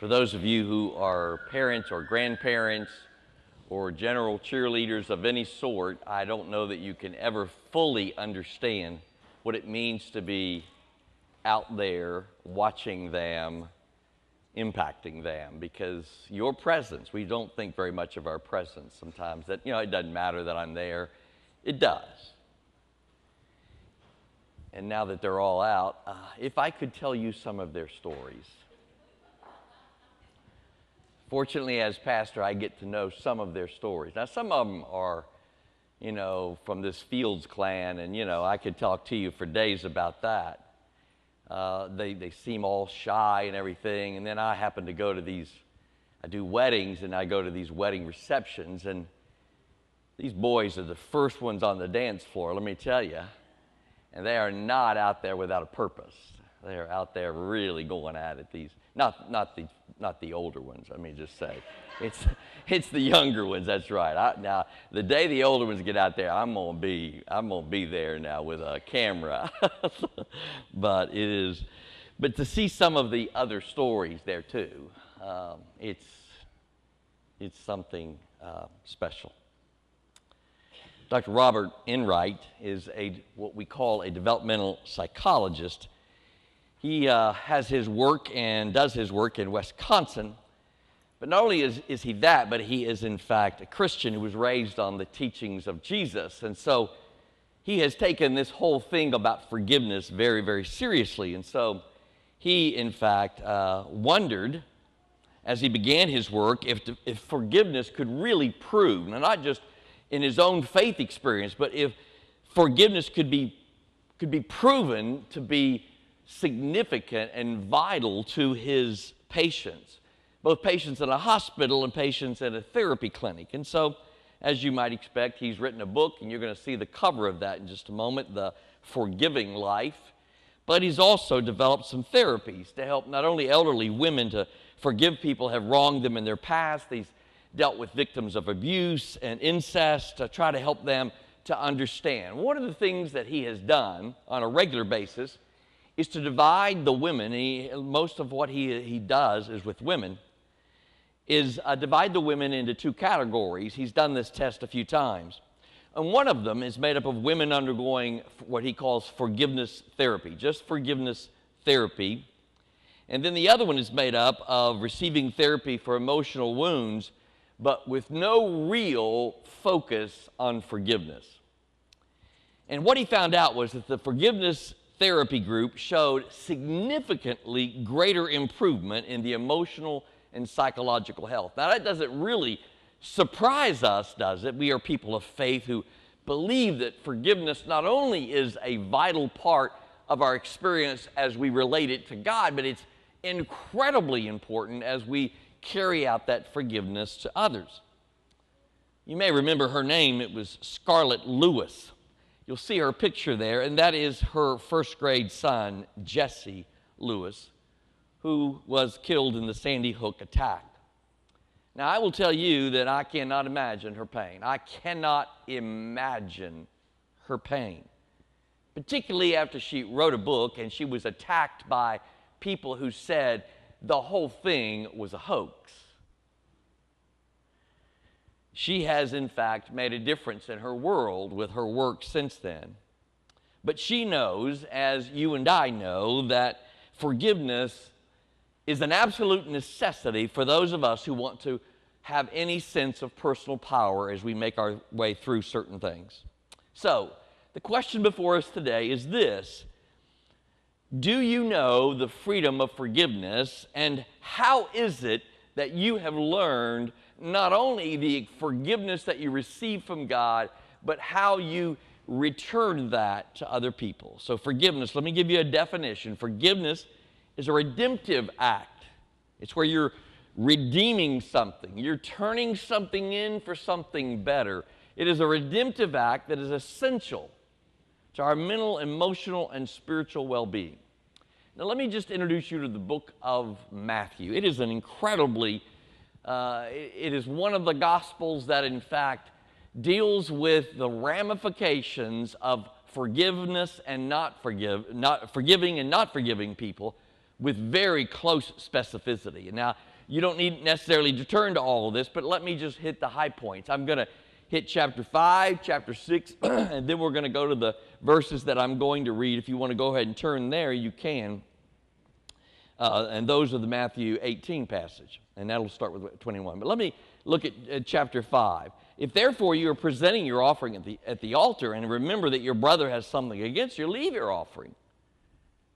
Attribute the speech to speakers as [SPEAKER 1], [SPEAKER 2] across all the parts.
[SPEAKER 1] For those of you who are parents or grandparents or general cheerleaders of any sort, I don't know that you can ever fully understand what it means to be out there watching them, impacting them, because your presence, we don't think very much of our presence sometimes, that, it doesn't matter that I'm there. It does. And now that they're all out, if I could tell you some of their stories. Fortunately, as pastor, I get to know some of their stories. Now, some of them are, from this Fields clan, and, I could talk to you for days about that. They seem all shy and everything, and then I happen to go to I do weddings, and I go to these wedding receptions, and these boys are the first ones on the dance floor, let me tell you. And they are not out there without a purpose. They are out there really going at it. Not the older ones, let me just say. It's the younger ones, that's right. Now, the day the older ones get out there, I'm gonna be there now with a camera. But to see some of the other stories there too, it's something special. Dr. Robert Enright is what we call a developmental psychologist. He has his work and does his work in Wisconsin. But not only is he that, but he is in fact a Christian who was raised on the teachings of Jesus. And so he has taken this whole thing about forgiveness very, very seriously. And so he, in fact, wondered as he began his work if forgiveness could really prove, now not just in his own faith experience, but if forgiveness could be proven to be significant and vital to his patients, both patients in a hospital and patients at a therapy clinic. And so, as you might expect, he's written a book, and you're going to see the cover of that in just a moment, The Forgiving Life. But he's also developed some therapies to help not only elderly women to forgive people who have wronged them in their past. He's dealt with victims of abuse and incest to try to help them to understand. One of the things that he has done on a regular basis is to divide the women. Most of what he does is with women, is divide the women into two categories. He's done this test a few times. And one of them is made up of women undergoing what he calls forgiveness therapy, just forgiveness therapy. And then the other one is made up of receiving therapy for emotional wounds, but with no real focus on forgiveness. And what he found out was that the forgiveness therapy group showed significantly greater improvement in the emotional and psychological health. Now, that doesn't really surprise us, does it? We are people of faith who believe that forgiveness not only is a vital part of our experience as we relate it to God, but it's incredibly important as we carry out that forgiveness to others. You may remember her name. It was Scarlett Lewis. You'll see her picture there, and that is her first grade son, Jesse Lewis, who was killed in the Sandy Hook attack. Now, I will tell you that I cannot imagine her pain. I cannot imagine her pain, particularly after she wrote a book and she was attacked by people who said the whole thing was a hoax. She has, in fact, made a difference in her world with her work since then. But she knows, as you and I know, that forgiveness is an absolute necessity for those of us who want to have any sense of personal power as we make our way through certain things. So, the question before us today is this: do you know the freedom of forgiveness, and how is it that you have learned not only the forgiveness that you receive from God, but how you return that to other people? So forgiveness, let me give you a definition. Forgiveness is a redemptive act. It's where you're redeeming something. You're turning something in for something better. It is a redemptive act that is essential to our mental, emotional, and spiritual well-being. Now, let me just introduce you to the book of Matthew. It is an incredibly, it is one of the Gospels that, in fact, deals with the ramifications of forgiveness and forgiving and not forgiving people, with very close specificity. And now, you don't need necessarily to turn to all of this, but let me just hit the high points. I'm going to hit chapter 5, chapter 6, and then we're going to go to the verses that I'm going to read. If you want to go ahead and turn there, you can. And those are the Matthew 18 passage, and that'll start with 21. But let me look at chapter 5. If therefore you are presenting your offering at the altar, and remember that your brother has something against you, leave your offering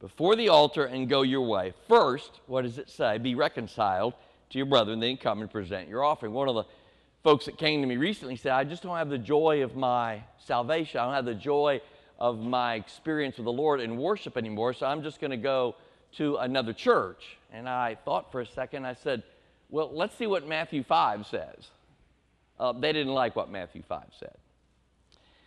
[SPEAKER 1] before the altar and go your way. First, what does it say? Be reconciled to your brother, and then come and present your offering. One of the folks that came to me recently said, I just don't have the joy of my salvation. I don't have the joy of my experience with the Lord in worship anymore, so I'm just going to go to another church. And I thought for a second. I said, well, let's see what Matthew 5 says. They didn't like what Matthew 5 said.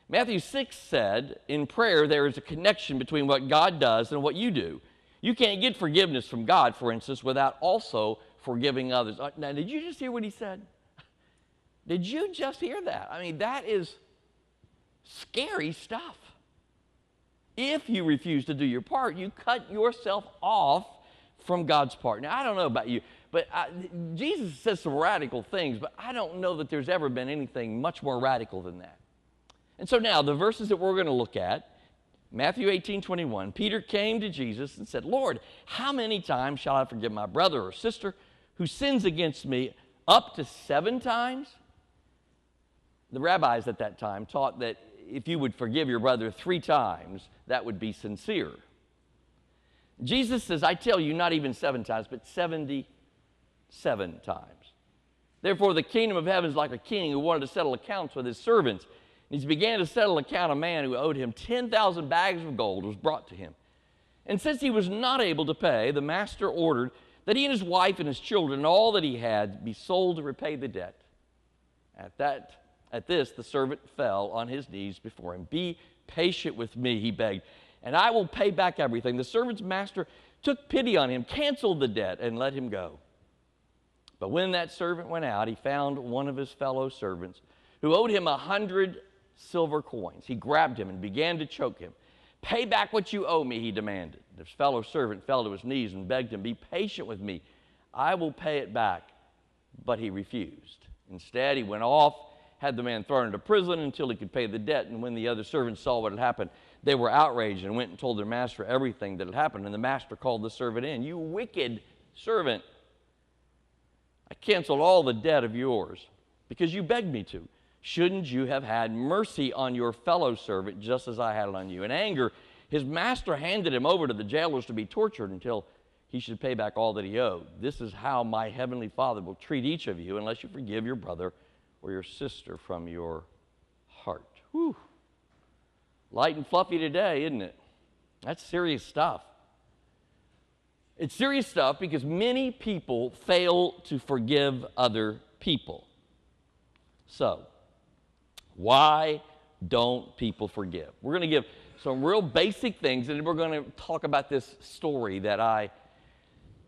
[SPEAKER 1] Matthew 6 said, in prayer, there is a connection between what God does and what you do. You can't get forgiveness from God, for instance, without also forgiving others. Now, did you just hear what he said? Did you just hear that? I mean, that is scary stuff. If you refuse to do your part, you cut yourself off from God's part. Now, I don't know about you, but Jesus says some radical things, but I don't know that there's ever been anything much more radical than that. And so now, the verses that we're going to look at, Matthew 18:21, Peter came to Jesus and said, Lord, how many times shall I forgive my brother or sister who sins against me? Up to 7 times? The rabbis at that time taught that if you would forgive your brother 3 times, that would be sincere. Jesus says, I tell you, not even 7 times, but 77 times. Therefore, the kingdom of heaven is like a king who wanted to settle accounts with his servants. And he began to settle account. A man who owed him 10,000 bags of gold was brought to him. And since he was not able to pay, the master ordered that he and his wife and his children and all that he had be sold to repay the debt. At this, the servant fell on his knees before him. Be patient with me, he begged, and I will pay back everything. The servant's master took pity on him, canceled the debt, and let him go. But when that servant went out, he found one of his fellow servants who owed him 100 silver coins. He grabbed him and began to choke him. Pay back what you owe me, he demanded. His fellow servant fell to his knees and begged him, be patient with me. I will pay it back. But he refused. Instead, he went off, had the man thrown into prison until he could pay the debt. And when the other servants saw what had happened, they were outraged and went and told their master everything that had happened. And the master called the servant in. You wicked servant, I canceled all the debt of yours because you begged me to. Shouldn't you have had mercy on your fellow servant just as I had it on you? In anger, his master handed him over to the jailers to be tortured until he should pay back all that he owed. This is how my heavenly Father will treat each of you unless you forgive your brother or your sister from your heart. Whew. Light and fluffy today, isn't it? That's serious stuff. It's serious stuff because many people fail to forgive other people. So, why don't people forgive? We're going to give some real basic things, and then we're going to talk about this story that I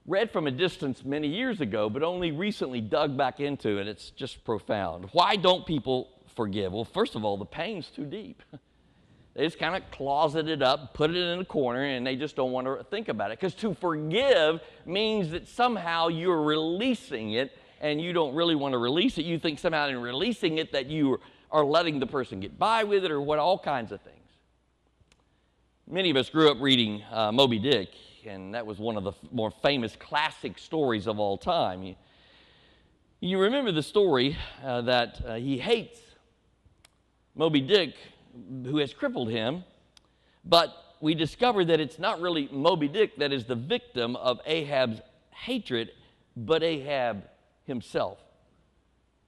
[SPEAKER 1] read from a distance many years ago, but only recently dug back into, and it's just profound. Why don't people forgive? Well, first of all, the pain's too deep. They just kind of closet it up, put it in a corner, and they just don't want to think about it. Because to forgive means that somehow you're releasing it, and you don't really want to release it. You think somehow in releasing it that you are letting the person get by with it, or what, all kinds of things. Many of us grew up reading Moby Dick, and that was one of the more famous classic stories of all time. You remember the story that he hates Moby Dick, who has crippled him, but we discover that it's not really Moby Dick that is the victim of Ahab's hatred, but Ahab himself.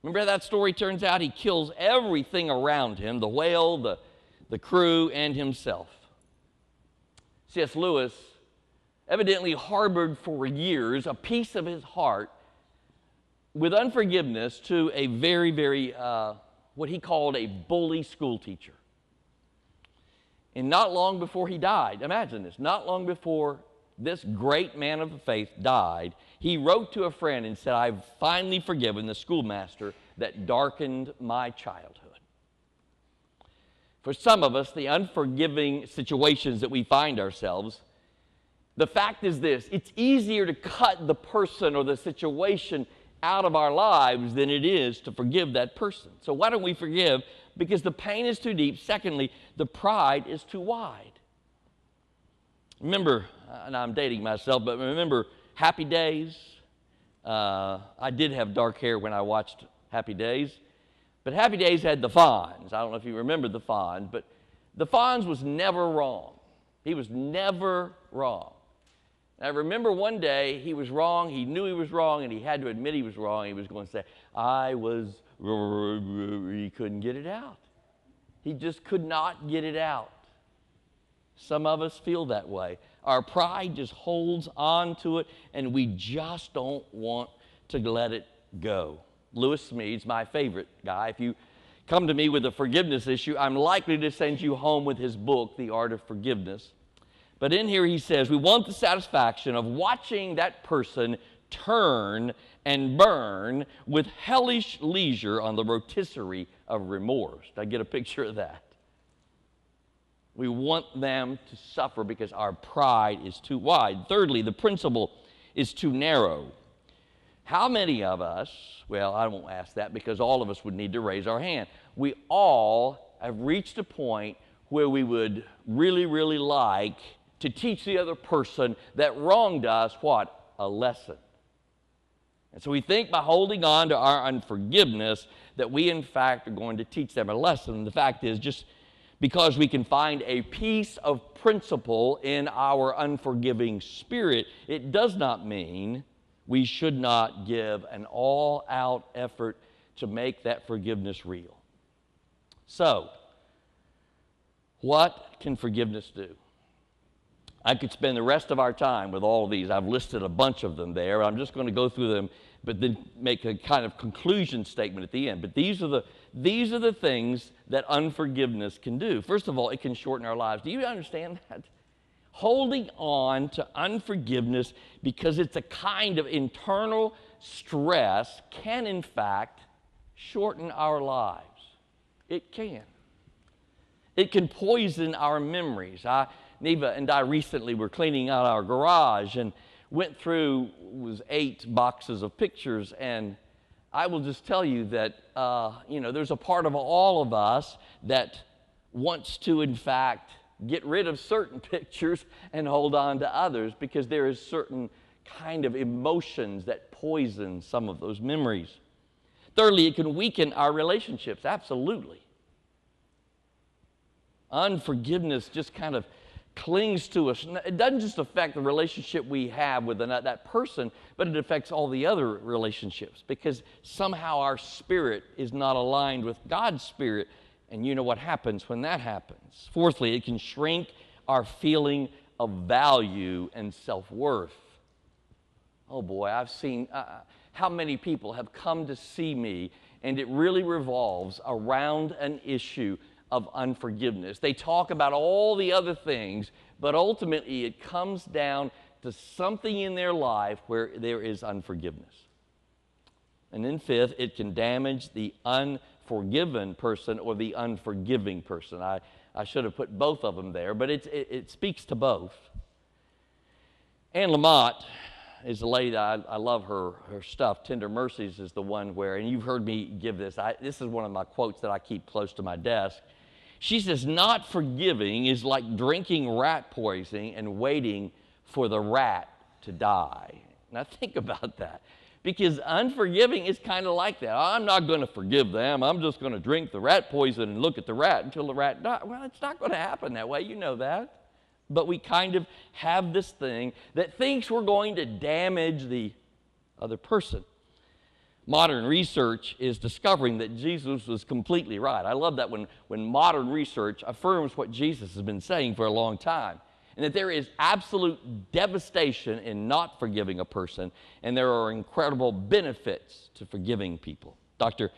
[SPEAKER 1] Remember how that story turns out? He kills everything around him, the whale, the crew, and himself. C.S. Lewis evidently harbored for years a piece of his heart with unforgiveness to a very, very, what he called a bully school teacher. And not long before he died, imagine this, not long before this great man of the faith died, he wrote to a friend and said, I've finally forgiven the schoolmaster that darkened my childhood. For some of us, the unforgiving situations that we find ourselves The fact is this: it's easier to cut the person or the situation out of our lives than it is to forgive that person. So why don't we forgive? Because the pain is too deep. Secondly, the pride is too wide. Remember, and I'm dating myself, but remember Happy Days? I did have dark hair when I watched Happy Days, but Happy Days had the Fonz. I don't know if you remember the Fonz, but the Fonz was never wrong. He was never wrong. I remember one day he was wrong, he knew he was wrong, and he had to admit he was wrong. He was going to say, he couldn't get it out. He just could not get it out. Some of us feel that way. Our pride just holds on to it, and we just don't want to let it go. Lewis Smedes, my favorite guy. If you come to me with a forgiveness issue, I'm likely to send you home with his book, The Art of Forgiveness. But in here he says, we want the satisfaction of watching that person turn and burn with hellish leisure on the rotisserie of remorse. I get a picture of that. We want them to suffer because our pride is too wide. Thirdly, the principle is too narrow. How many of us, well, I won't ask that because all of us would need to raise our hand. We all have reached a point where we would really, really like to teach the other person that wronged us what? A lesson. And so we think by holding on to our unforgiveness that we in fact are going to teach them a lesson. And the fact is, just because we can find a piece of principle in our unforgiving spirit, it does not mean we should not give an all-out effort to make that forgiveness real. So, what can forgiveness do? I could spend the rest of our time with all of these. I've listed a bunch of them there. I'm just going to go through them, but then make a kind of conclusion statement at the end. But these are the things that unforgiveness can do. First of all, it can shorten our lives. Do you understand that? Holding on to unforgiveness because it's a kind of internal stress can, in fact, shorten our lives. It can. It can poison our memories. Neva and I recently were cleaning out our garage and went through 8 boxes of pictures, and I will just tell you that there's a part of all of us that wants to, in fact, get rid of certain pictures and hold on to others because there is certain kind of emotions that poison some of those memories. Thirdly, it can weaken our relationships. Absolutely. Unforgiveness just kind of clings to us. It doesn't just affect the relationship we have with that person, but it affects all the other relationships because somehow our spirit is not aligned with God's spirit, and you know what happens when that happens. Fourthly, it can shrink our feeling of value and self-worth. Oh boy, I've seen how many people have come to see me, and it really revolves around an issue of unforgiveness. They talk about all the other things, but ultimately it comes down to something in their life where there is unforgiveness. And then fifth, it can damage the unforgiven person or the unforgiving person. I should have put both of them there, but it speaks to both. Anne Lamott is a lady that I love her stuff. Tender Mercies is the one where, and you've heard me give this. This is one of my quotes that I keep close to my desk. She says, not forgiving is like drinking rat poison and waiting for the rat to die. Now think about that. Because unforgiving is kind of like that. I'm not going to forgive them. I'm just going to drink the rat poison and look at the rat until the rat dies. Well, it's not going to happen that way. You know that. But we kind of have this thing that thinks we're going to damage the other person. Modern research is discovering that Jesus was completely right. I love that when modern research affirms what Jesus has been saying for a long time, and that there is absolute devastation in not forgiving a person, and there are incredible benefits to forgiving people. Dr.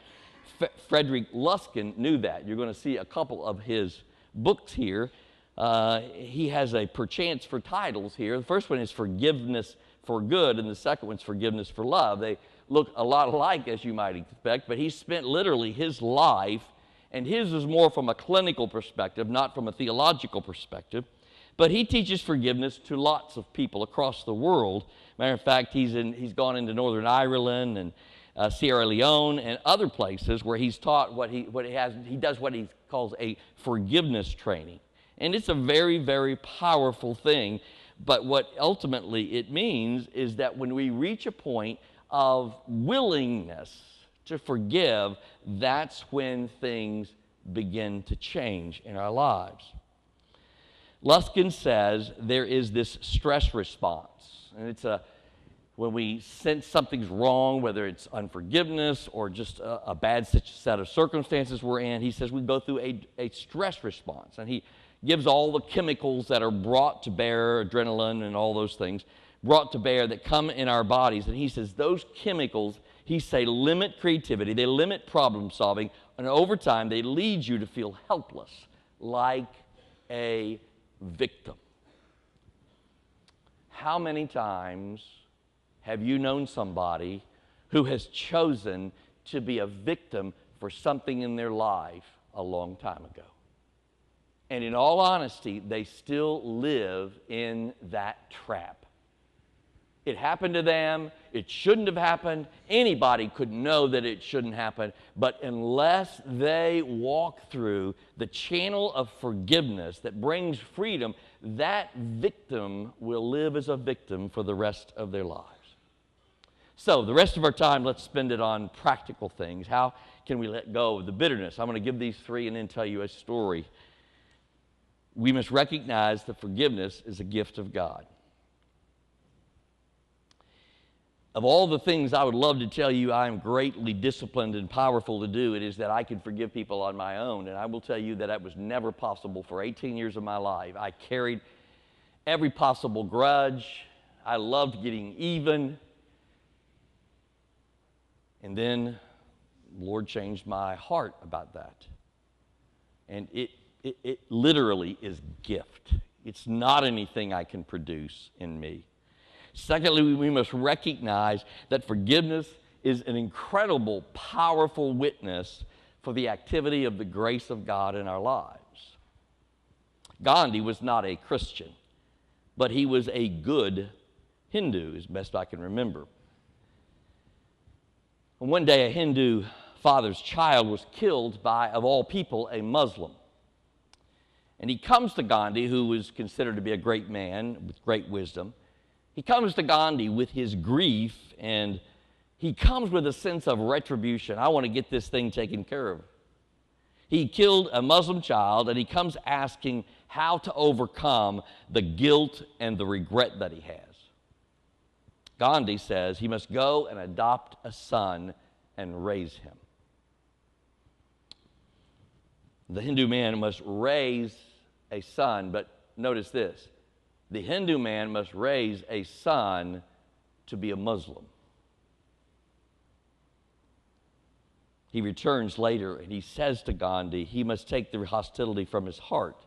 [SPEAKER 1] Frederick Luskin knew that. You're going to see a couple of his books here. He has a perchance for titles here. The first one is Forgiveness for Good, and the second one's Forgiveness for Love. They look a lot alike, as you might expect, but he spent literally his life, and his is more from a clinical perspective, not from a theological perspective. But he teaches forgiveness to lots of people across the world. Matter of fact, he's gone into Northern Ireland and Sierra Leone and other places where he's taught he does what he calls a forgiveness training. And it's a very, very powerful thing. But what ultimately it means is that when we reach a point of willingness to forgive, that's when things begin to change in our lives. Luskin says there is this stress response, and it's when we sense something's wrong, whether it's unforgiveness or just a bad set of circumstances we're in, he says we go through a stress response, and he gives all the chemicals that are brought to bear, adrenaline and all those things, brought to bear that come in our bodies, and he says those chemicals, he say, limit creativity, they limit problem solving, and over time they lead you to feel helpless, like a victim. How many times have you known somebody who has chosen to be a victim for something in their life a long time ago? And in all honesty, they still live in that trap. It happened to them. It shouldn't have happened. Anybody could know that it shouldn't happen. But unless they walk through the channel of forgiveness that brings freedom, that victim will live as a victim for the rest of their lives. So the rest of our time, let's spend it on practical things. How can we let go of the bitterness? I'm going to give these three and then tell you a story. We must recognize that forgiveness is a gift of God. Of all the things I would love to tell you I am greatly disciplined and powerful to do, it is that I can forgive people on my own. And I will tell you that that was never possible for 18 years of my life. I carried every possible grudge. I loved getting even. And then the Lord changed my heart about that. And it literally is gift. It's not anything I can produce in me. Secondly, we must recognize that forgiveness is an incredible, powerful witness for the activity of the grace of God in our lives. Gandhi was not a Christian, but he was a good Hindu, as best I can remember. And one day, a Hindu father's child was killed by, of all people, a Muslim. And he comes to Gandhi, who was considered to be a great man with great wisdom. He comes to Gandhi with his grief, and he comes with a sense of retribution. I want to get this thing taken care of. He killed a Muslim child, and he comes asking how to overcome the guilt and the regret that he has. Gandhi says he must go and adopt a son and raise him. The Hindu man must raise a son, but notice this. The Hindu man must raise a son to be a Muslim. He returns later and he says to Gandhi, he must take the hostility from his heart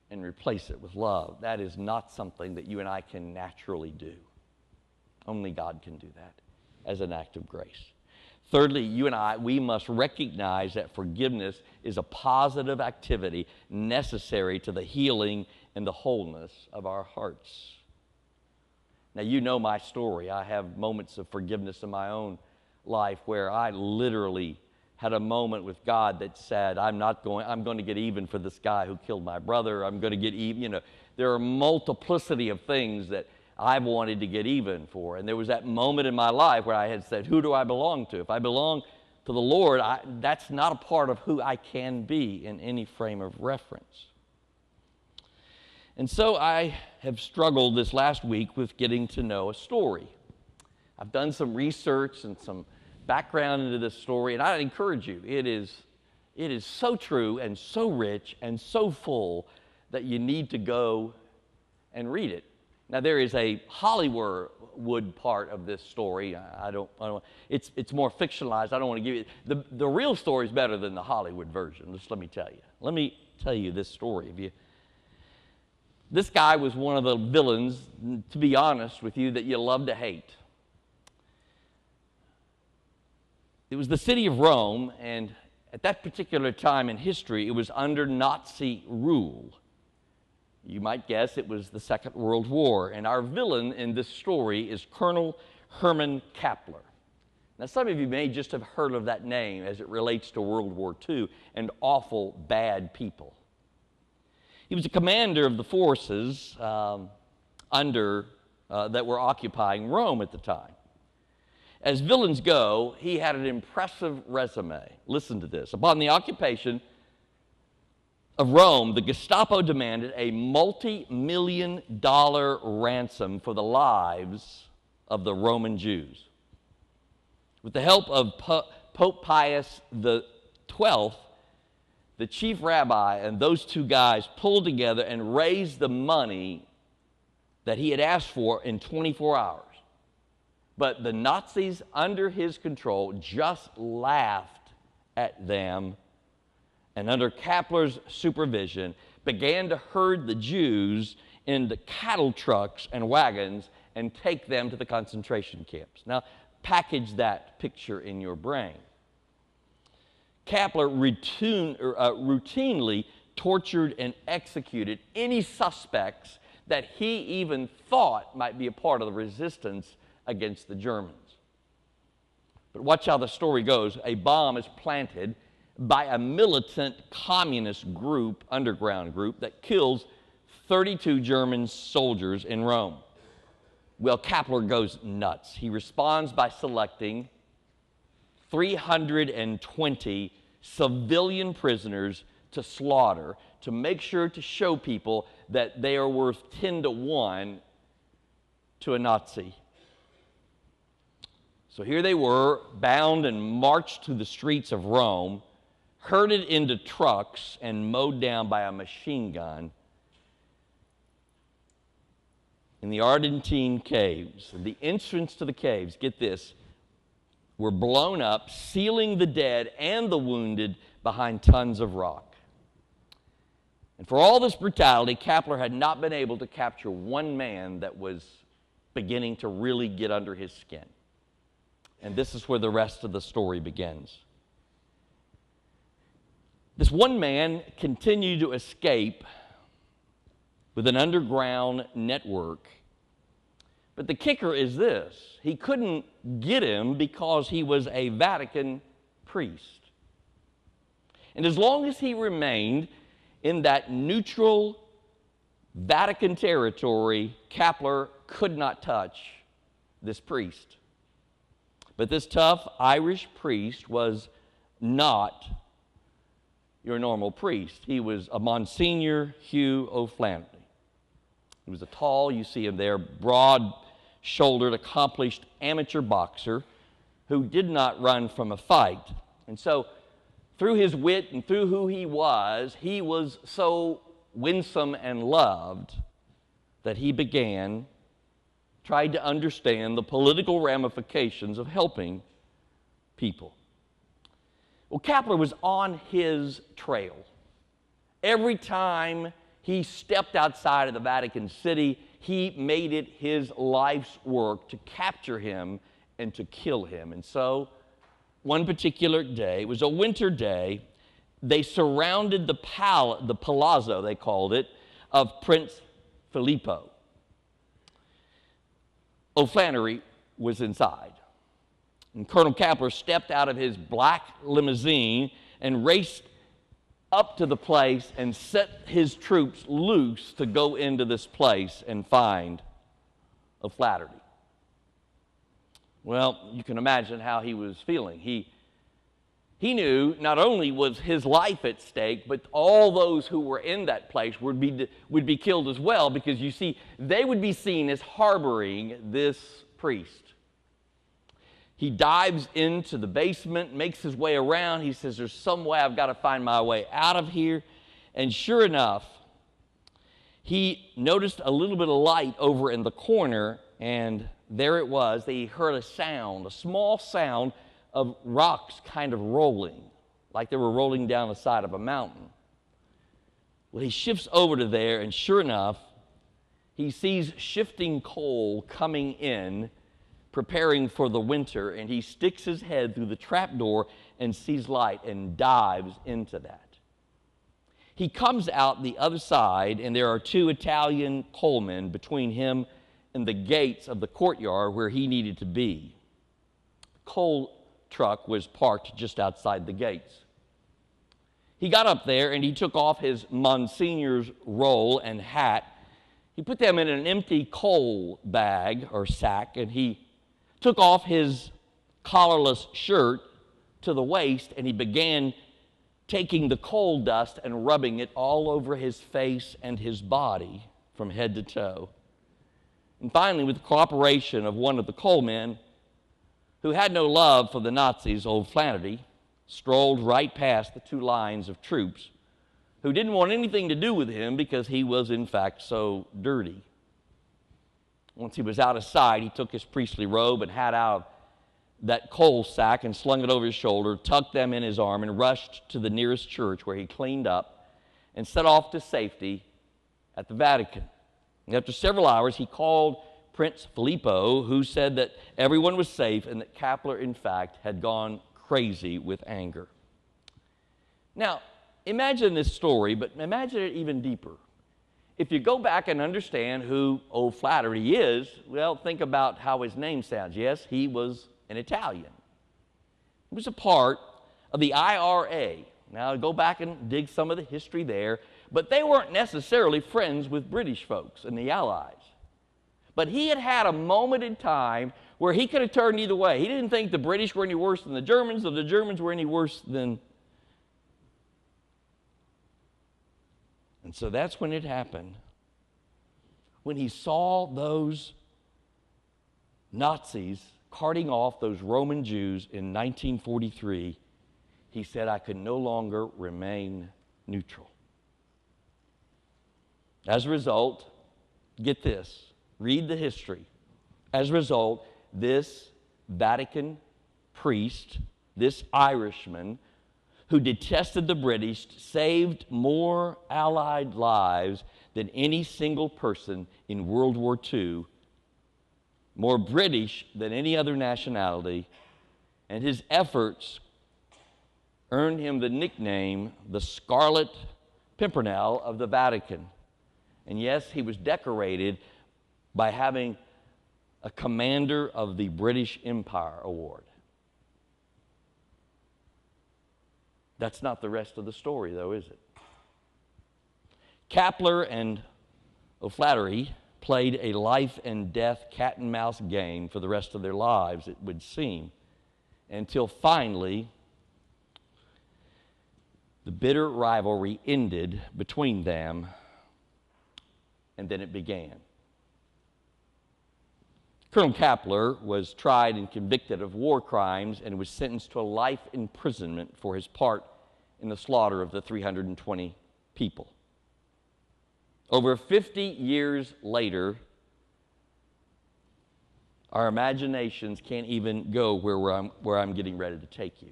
[SPEAKER 1] and replace it with love. That is not something that you and I can naturally do. Only God can do that as an act of grace. Thirdly, you and I, we must recognize that forgiveness is a positive activity necessary to the healing and the wholeness of our hearts. Now, you know my story. I have moments of forgiveness in my own life where I literally had a moment with God that said, I'm going to get even for this guy who killed my brother. I'm going to get even. You know, there are a multiplicity of things that I've wanted to get even for. And there was that moment in my life where I had said, who do I belong to? If I belong to the Lord, that's not a part of who I can be in any frame of reference. And so I have struggled this last week with getting to know a story. I've done some research and some background into this story, and I encourage you. It is so true and so rich and so full that you need to go and read it. Now, there is a Hollywood part of this story. It's more fictionalized. I don't want to give you the real story is better than the Hollywood version. Just let me tell you. Let me tell you this story. This guy was one of the villains, to be honest with you, that you love to hate. It was the city of Rome, and at that particular time in history, it was under Nazi rule. You might guess it was the Second World War, and our villain in this story is Colonel Herman Kappler. Now, some of you may just have heard of that name as it relates to World War II and awful, bad people. He was a commander of the forces that were occupying Rome at the time. As villains go, he had an impressive resume. Listen to this. Upon the occupation of Rome, the Gestapo demanded a multi-million-dollar ransom for the lives of the Roman Jews. With the help of Pope Pius XII, the chief rabbi and those two guys pulled together and raised the money that he had asked for in 24 hours. But the Nazis under his control just laughed at them, and under Kappler's supervision began to herd the Jews into cattle trucks and wagons and take them to the concentration camps. Now, package that picture in your brain. Kappler routinely tortured and executed any suspects that he even thought might be a part of the resistance against the Germans. But watch how the story goes. A bomb is planted by a militant communist group, underground group, that kills 32 German soldiers in Rome. Well, Kappler goes nuts. He responds by selecting 320 civilian prisoners to slaughter to make sure to show people that they are worth 10 to 1 to a Nazi. So here they were, bound and marched through the streets of Rome, herded into trucks and mowed down by a machine gun in the Argentine caves. The entrance to the caves, get this, were blown up, sealing the dead and the wounded behind tons of rock. And for all this brutality, Kappler had not been able to capture one man that was beginning to really get under his skin. And this is where the rest of the story begins. This one man continued to escape with an underground network. But the kicker is this: he couldn't get him because he was a Vatican priest. And as long as he remained in that neutral Vatican territory, Kappler could not touch this priest. But this tough Irish priest was not your normal priest. He was a Monsignor Hugh O'Flaherty. He was a tall, you see him there, broad-shouldered, accomplished amateur boxer who did not run from a fight. And so, through his wit and through who he was so winsome and loved that he tried to understand the political ramifications of helping people. Well, Kappler was on his trail. Every time he stepped outside of the Vatican City, he made it his life's work to capture him and to kill him. And so, one particular day, it was a winter day, they surrounded the palazzo, they called it, of Prince Filippo. O'Flaherty was inside. And Colonel Kappler stepped out of his black limousine and raced up to the place and set his troops loose to go into this place and find O'Flaherty. Well, you can imagine how he was feeling. He knew not only was his life at stake, but all those who were in that place would be killed as well, because you see, they would be seen as harboring this priest. He dives into the basement, makes his way around. He says, there's some way I've got to find my way out of here. And sure enough, he noticed a little bit of light over in the corner, and there it was. He heard a sound, a small sound of rocks kind of rolling, like they were rolling down the side of a mountain. Well, he shifts over to there, and sure enough, he sees shifting coal coming in, preparing for the winter, and he sticks his head through the trapdoor and sees light and dives into that. He comes out the other side, and there are two Italian coalmen between him and the gates of the courtyard where he needed to be. The coal truck was parked just outside the gates. He got up there and he took off his Monsignor's roll and hat. He put them in an empty coal bag or sack, and he took off his collarless shirt to the waist, and he began taking the coal dust and rubbing it all over his face and his body from head to toe. And finally, with the cooperation of one of the coalmen, who had no love for the Nazis, old Flannery, strolled right past the two lines of troops who didn't want anything to do with him because he was, in fact, so dirty. Once he was out of sight, he took his priestly robe and hat out of that coal sack and slung it over his shoulder, tucked them in his arm, and rushed to the nearest church where he cleaned up and set off to safety at the Vatican. And after several hours, he called Prince Filippo, who said that everyone was safe and that Kapler, in fact, had gone crazy with anger. Now, imagine this story, but imagine it even deeper. If you go back and understand who old Flattery is, well, think about how his name sounds. Yes, he was an Italian. He was a part of the IRA. Now, go back and dig some of the history there, but they weren't necessarily friends with British folks and the Allies. But he had had a moment in time where he could have turned either way. He didn't think the British were any worse than the Germans, or the Germans were any worse than... And so that's when it happened. When he saw those Nazis carting off those Roman Jews in 1943, he said, I could no longer remain neutral. As a result, get this, read the history. As a result, this Vatican priest, this Irishman, who detested the British, saved more Allied lives than any single person in World War II, more British than any other nationality, and his efforts earned him the nickname the Scarlet Pimpernel of the Vatican. And yes, he was decorated by having a Commander of the British Empire award. That's not the rest of the story, though, is it? Kapler and O'Flaherty played a life and death cat and mouse game for the rest of their lives, it would seem, until finally the bitter rivalry ended between them, and then it began. Colonel Kapler was tried and convicted of war crimes and was sentenced to a life imprisonment for his part in the slaughter of the 320 people. Over 50 years later, our imaginations can't even go where I'm getting ready to take you.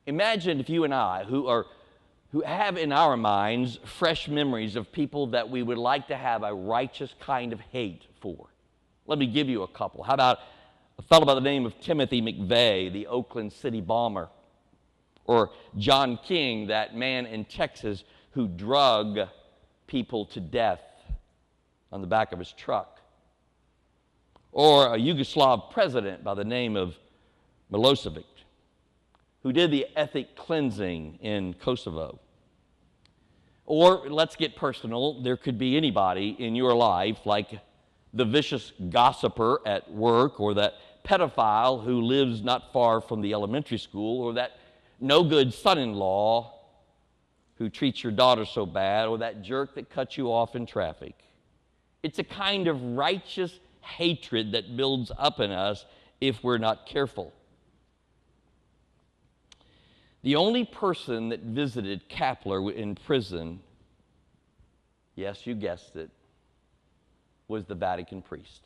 [SPEAKER 1] Imagine if you and I, who have in our minds fresh memories of people that we would like to have a righteous kind of hate for. Let me give you a couple. How about a fellow by the name of Timothy McVeigh, the Oakland City bomber? Or John King, that man in Texas who drug people to death on the back of his truck. Or a Yugoslav president by the name of Milosevic, who did the ethnic cleansing in Kosovo. Or, let's get personal, there could be anybody in your life, like the vicious gossiper at work, or that pedophile who lives not far from the elementary school, or that no-good son-in-law who treats your daughter so bad, or that jerk that cuts you off in traffic. It's a kind of righteous hatred that builds up in us if we're not careful. The only person that visited Kapler in prison, yes, you guessed it, was the Vatican priest.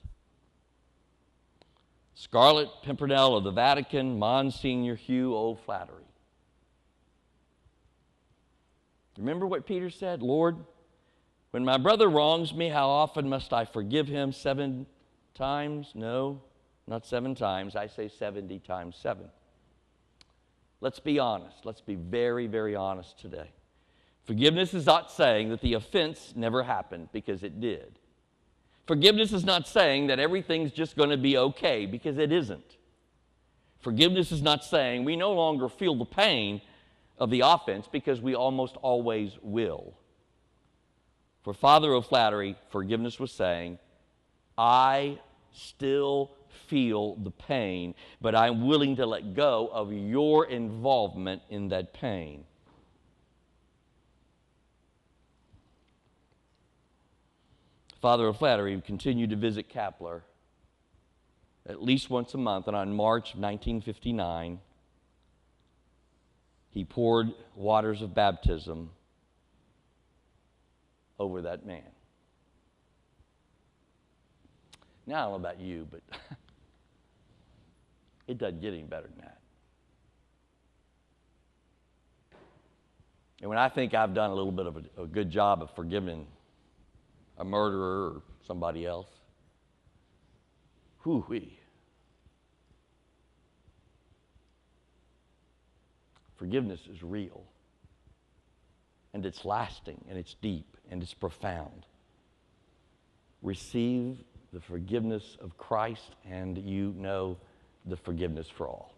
[SPEAKER 1] Scarlet Pimpernel of the Vatican, Monsignor Hugh O'Flaherty. Remember what Peter said? Lord, when my brother wrongs me, how often must I forgive him? 7 times? No, not 7 times. I say 70 times 7. Let's be honest. Let's be very, very honest today. Forgiveness is not saying that the offense never happened, because it did. Forgiveness is not saying that everything's just going to be okay, because it isn't. Forgiveness is not saying we no longer feel the pain of the offense, because we almost always will. For Father O'Flaherty, forgiveness was saying, I still feel the pain, but I'm willing to let go of your involvement in that pain. Father O'Flaherty continued to visit Kapler at least once a month, and on March of 1959, he poured waters of baptism over that man. Now, I don't know about you, but it doesn't get any better than that. And when I think I've done a little bit of a good job of forgiving a murderer or somebody else, whoo-wee. Forgiveness is real, and it's lasting, and it's deep, and it's profound. Receive the forgiveness of Christ, and you know the forgiveness for all.